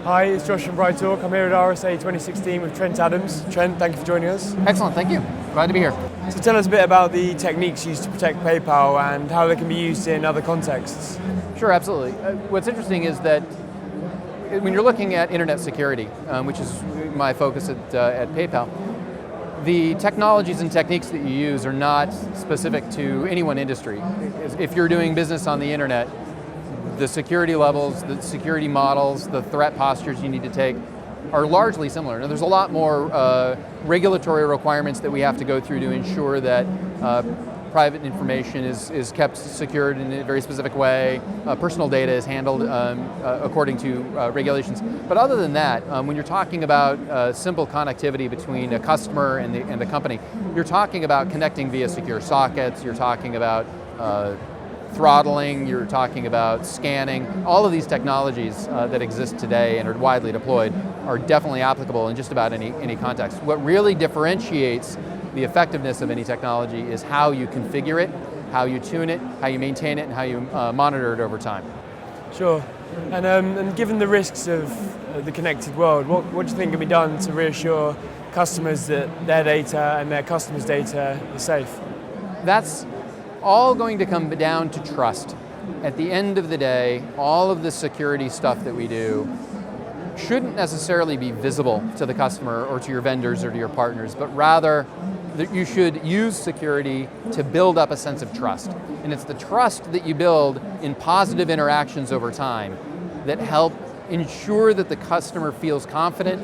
Hi, it's Josh from BrightTALK. I'm here at RSA 2016 with Trent Adams. Trent, thank you for joining us. Excellent, thank you. Glad to be here. So tell us a bit about the techniques used to protect PayPal and how they can be used in other contexts. Sure, absolutely. What's interesting is that when you're looking at internet security, which is my focus at PayPal, the technologies and techniques that you use are not specific to any one industry. If you're doing business on the internet, the security levels, the security models, the threat postures you need to take are largely similar. Now, there's a lot more regulatory requirements that we have to go through to ensure that private information is kept secured in a very specific way. Personal data is handled according to regulations. But other than that, when you're talking about simple connectivity between a customer and the company, you're talking about connecting via secure sockets, you're talking about throttling, you're talking about scanning. All of these technologies that exist today and are widely deployed are definitely applicable in just about any context. What really differentiates the effectiveness of any technology is how you configure it, how you tune it, how you maintain it, and how you monitor it over time. Sure. And given the risks of the connected world, what do you think can be done to reassure customers that their data and their customers' data is safe? That's all going to come down to trust. At the end of the day, all of the security stuff that we do shouldn't necessarily be visible to the customer or to your vendors or to your partners, but rather that you should use security to build up a sense of trust. And it's the trust that you build in positive interactions over time that help ensure that the customer feels confident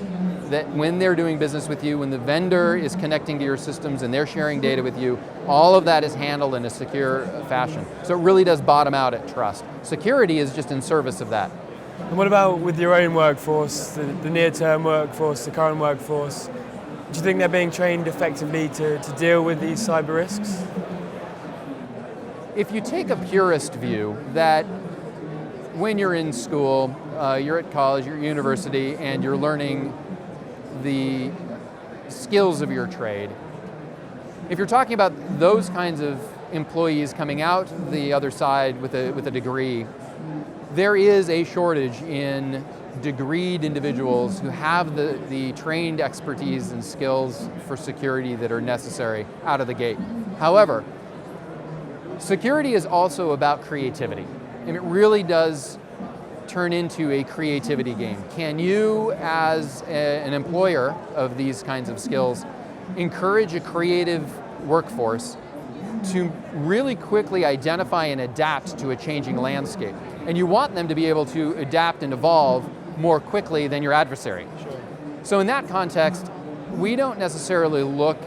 that when they're doing business with you, when the vendor is connecting to your systems and they're sharing data with you, all of that is handled in a secure fashion. So it really does bottom out at trust. Security is just in service of that. And what about with your own workforce, the near-term workforce, the current workforce? Do you think they're being trained effectively to deal with these cyber risks? If you take a purist view that when you're in school, you're at college, you're at university, and you're learning the skills of your trade, if you're talking about those kinds of employees coming out the other side with a degree, there is a shortage in degreed individuals who have the trained expertise and skills for security that are necessary out of the gate. However, security is also about creativity, and it really does turn into a creativity game. Can you, as an employer of these kinds of skills, encourage a creative workforce to really quickly identify and adapt to a changing landscape? And you want them to be able to adapt and evolve more quickly than your adversary. Sure. So in that context, we don't necessarily look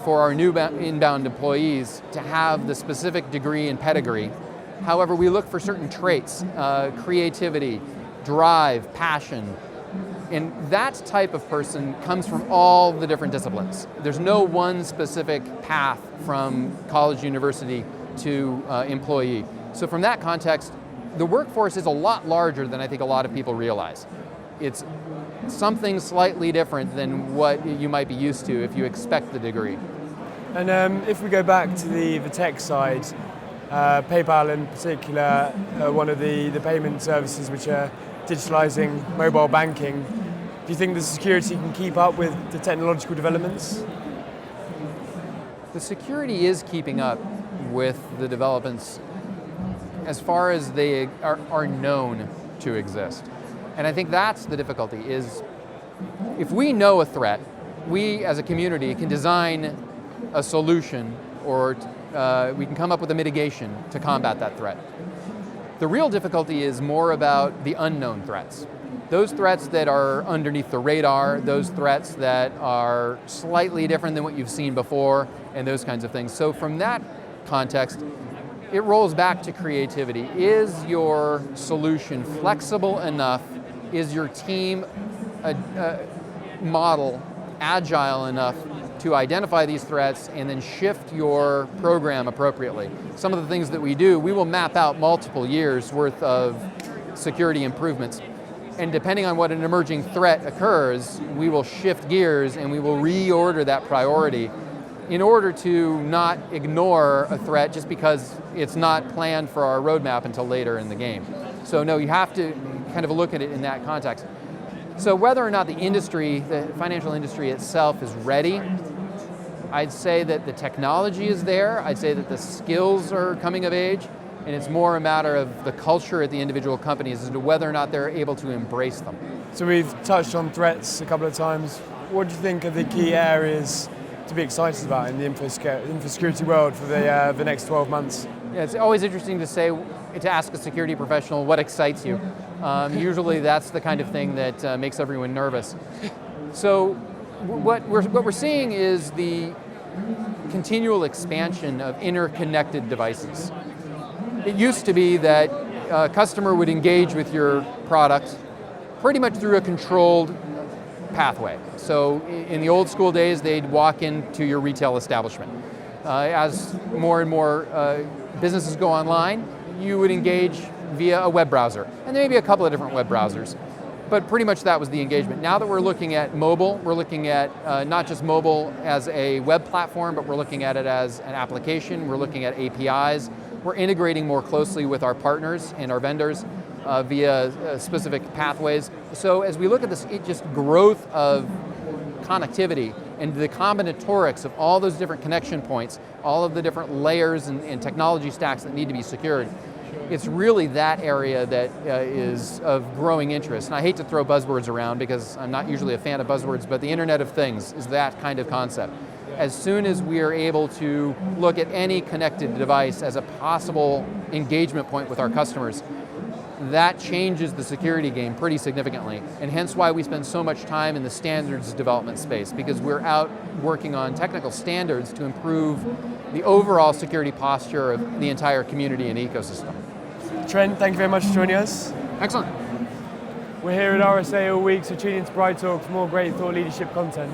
for our new inbound employees to have the specific degree and pedigree. However, we look for certain traits, creativity, drive, passion, and that type of person comes from all the different disciplines. There's no one specific path from college, university to employee. So from that context, the workforce is a lot larger than I think a lot of people realize. It's something slightly different than what you might be used to if you expect the degree. And if we go back to the tech side, PayPal in particular, one of the payment services which are digitalizing mobile banking, do you think the security can keep up with the technological developments? The security is keeping up with the developments as far as they are known to exist. And I think that's the difficulty, is if we know a threat, we as a community can design a solution or we can come up with a mitigation to combat that threat. The real difficulty is more about the unknown threats. Those threats that are underneath the radar, those threats that are slightly different than what you've seen before, and those kinds of things. So from that context, it rolls back to creativity. Is your solution flexible enough? Is your team model agile enough to identify these threats and then shift your program appropriately? Some of the things that we do, we will map out multiple years worth of security improvements. And depending on what an emerging threat occurs, we will shift gears and we will reorder that priority in order to not ignore a threat just because it's not planned for our roadmap until later in the game. So no, you have to kind of look at it in that context. So whether or not the industry, the financial industry itself is ready, I'd say that the technology is there, I'd say that the skills are coming of age, and it's more a matter of the culture at the individual companies as to whether or not they're able to embrace them. So we've touched on threats a couple of times. What do you think are the key areas to be excited about in the infosecurity world for the next 12 months? Yeah, it's always interesting to ask a security professional what excites you. Usually that's the kind of thing that makes everyone nervous. So what we're seeing is the continual expansion of interconnected devices. It used to be that a customer would engage with your product pretty much through a controlled pathway. So in the old school days, they'd walk into your retail establishment. As more and more businesses go online, you would engage via a web browser. And there may be a couple of different web browsers, but pretty much that was the engagement. Now that we're looking at mobile, we're looking at not just mobile as a web platform, but we're looking at it as an application, we're looking at APIs, we're integrating more closely with our partners and our vendors via specific pathways. So as we look at this just growth of connectivity and the combinatorics of all those different connection points, all of the different layers and technology stacks that need to be secured, it's really that area that is of growing interest. And I hate to throw buzzwords around because I'm not usually a fan of buzzwords, but the Internet of Things is that kind of concept. As soon as we are able to look at any connected device as a possible engagement point with our customers, that changes the security game pretty significantly, and hence why we spend so much time in the standards development space, because we're out working on technical standards to improve the overall security posture of the entire community and ecosystem. Trent, thank you very much for joining us. Excellent. We're here at RSA all week, so tune into BrightTALK for more great thought leadership content.